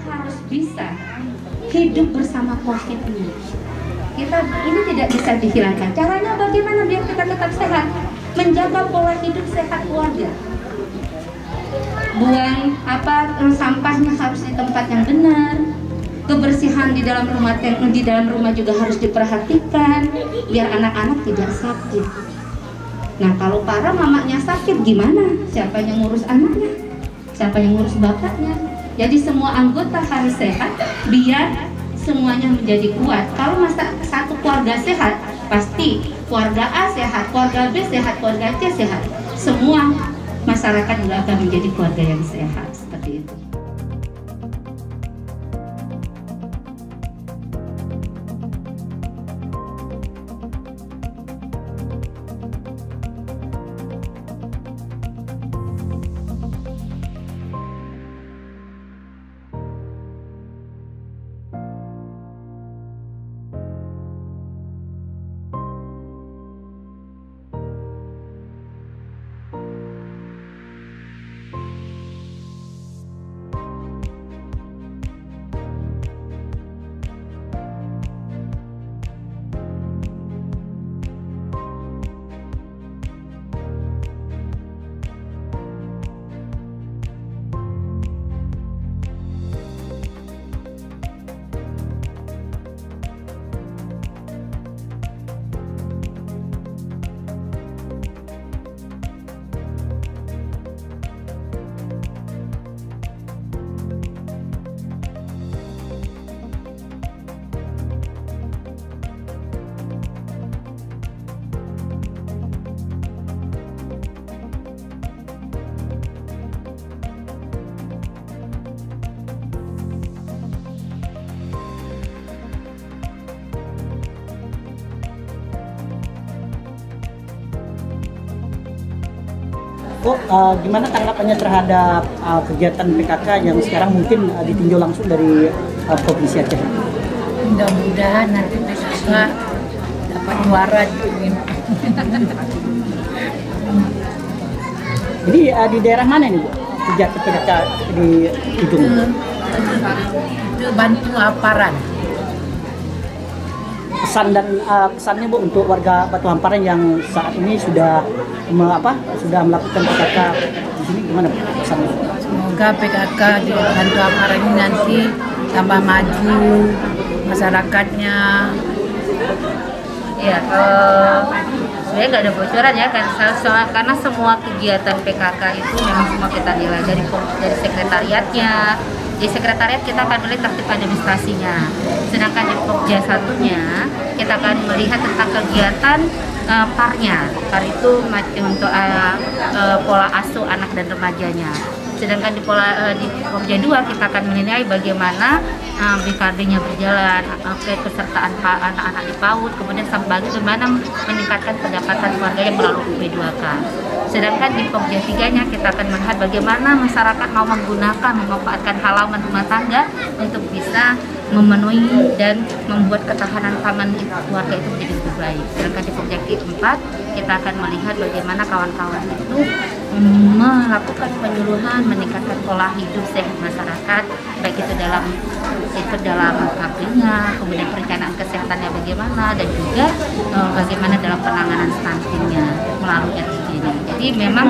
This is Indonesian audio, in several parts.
Harus bisa hidup bersama COVID ini. Ini tidak bisa dihilangkan. Caranya bagaimana biar kita tetap sehat? Menjaga pola hidup sehat keluarga. Buang sampahnya harus di tempat yang benar. Kebersihan di dalam rumah juga harus diperhatikan biar anak-anak tidak sakit. Nah, kalau para mamanya sakit gimana? Siapa yang ngurus anaknya? Siapa yang ngurus bapaknya? Jadi semua anggota harus sehat biar semuanya menjadi kuat. Kalau satu keluarga sehat, pasti keluarga A sehat, keluarga B sehat, keluarga C sehat. Semua masyarakat juga akan menjadi keluarga yang sehat, seperti itu. Gimana tanggapannya terhadap kegiatan PKK yang sekarang mungkin ditinjau langsung dari Provinsi Aceh? Mudah-mudahan nanti PKK dapat juara. Jadi di daerah mana ini, Bu? Kegiatan PKK di Idung? Itu bantu aparan. Pesannya, Bu, untuk warga Batu Hamparan yang saat ini sudah melakukan PKK di sini, gimana, Bu, pesannya? Semoga PKK di Batu Hamparan ini nanti tambah maju masyarakatnya. Ya, sebenarnya nggak ada bocoran ya, karena semua kegiatan PKK itu memang semua kita nilai dari sekretariatnya. Di sekretariat kita akan melihat tertib administrasinya, sedangkan di Pokja satunya kita akan melihat tentang kegiatan parnya. Par itu untuk pola asuh anak dan remajanya. Sedangkan di Pokja 2 kita akan menilai bagaimana BKB-nya berjalan, kesertaan anak-anak di PAUD, kemudian bagaimana meningkatkan pendapatan keluarga yang melalui UP2K. Sedangkan di Pokja 3-nya kita akan melihat bagaimana masyarakat mau memanfaatkan halaman rumah tangga untuk bisa memenuhi dan membuat ketahanan pangan keluarga itu menjadi lebih baik. Sedangkan di Pokja 4 kita akan melihat bagaimana kawan-kawan itu melakukan penyuluhan meningkatkan pola hidup sehat masyarakat, baik itu dalam KP-nya, kemudian perencanaan kesehatannya bagaimana, dan juga bagaimana dalam penanganan stuntingnya melalui RCD-nya. Jadi memang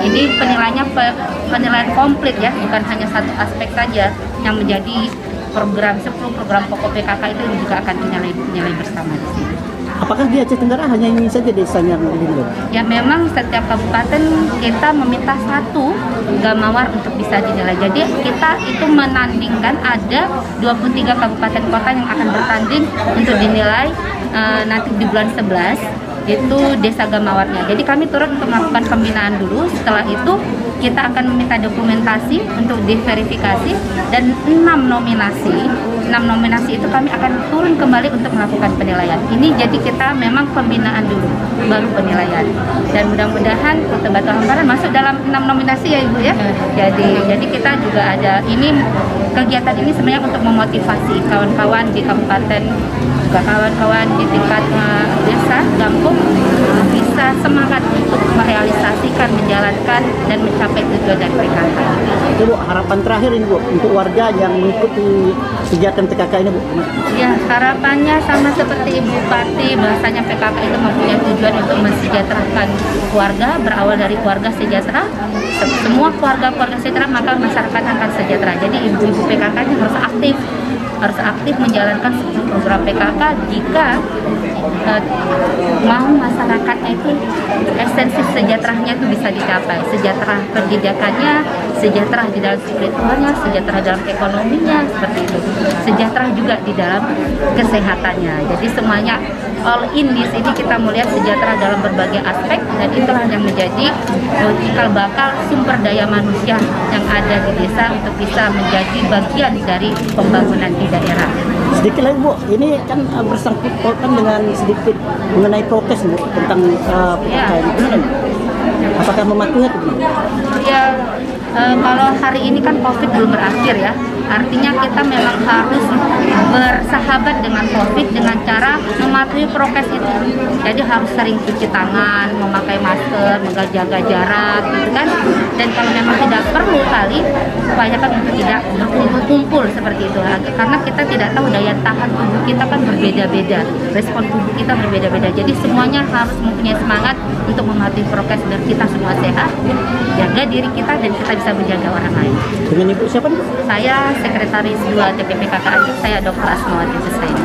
ini penilaian komplit ya, bukan hanya satu aspek saja yang menjadi 10 program pokok PKK itu juga akan dinilai bersama di sini. Apakah di Aceh Tenggara hanya ini saja desa yang dinilai? Ya, memang setiap kabupaten kita meminta 1 gamawar untuk bisa dinilai. Jadi kita itu menandingkan ada 23 kabupaten kota yang akan bertanding untuk dinilai nanti di bulan 11 itu desa gamawarnya. Jadi kami turut untuk melakukan pembinaan dulu. Setelah itu kita akan meminta dokumentasi untuk diverifikasi, dan 6 nominasi itu kami akan turun kembali untuk melakukan penilaian. Ini jadi kita memang pembinaan dulu, baru penilaian. Dan mudah-mudahan Kota Batu Hamparan masuk dalam 6 nominasi ya Ibu ya. Jadi kita juga ada ini, kegiatan ini sebenarnya untuk memotivasi kawan-kawan di kabupaten, juga kawan-kawan di tingkat desa, kampung bisa semangat untuk merealisasikan, menjalankan dan mencapai tujuan dari PKK. Itu Bu, harapan terakhir ini Bu untuk warga yang mengikuti kegiatan PKK ini Bu. Ya, harapannya sama seperti Ibu Bupati, bahasanya PKK itu mempunyai tujuan untuk mensejahterakan keluarga, berawal dari keluarga sejahtera. Semua keluarga sejahtera, maka masyarakat akan sejahtera. Jadi ibu-ibu PKK ini harus aktif menjalankan program PKK jika mau masyarakatnya itu esensi sejahteranya itu bisa dicapai. Sejahtera pendidikannya, sejahtera di dalam spiritualnya, sejahtera dalam ekonominya, seperti itu. Sejahtera juga di dalam kesehatannya. Jadi semuanya all in di sini, kita melihat sejahtera dalam berbagai aspek, dan itulah yang menjadi cikal bakal sumber daya manusia yang ada di desa untuk bisa menjadi bagian dari pembangunan di daerah. Sedikit lagi Bu, ini kan bersangkut pautan dengan sedikit mengenai prokes Bu tentang PKK ini. Apakah mematuhi itu? Ya, kalau hari ini kan COVID belum berakhir ya. Artinya kita memang harus bersahabat dengan COVID dengan cara mematuhi prokes itu. Jadi harus sering cuci tangan, memakai masker, menjaga jarak, gitu kan. Dan kalau memang tidak perlu kali, upayakan untuk tidak berkumpul-kumpul seperti itu. Karena kita tidak tahu daya tahan tubuh kita kan berbeda-beda, respon tubuh kita berbeda-beda. Jadi semuanya harus mempunyai semangat untuk mematuhi prokes biar kita semua sehat, jaga diri kita dan kita bisa menjaga orang lain. Dengan Ibu siapa nih Bu? Saya Sekretaris 2 TPPKK Aceh, saya Dr. Asmawati Husaini.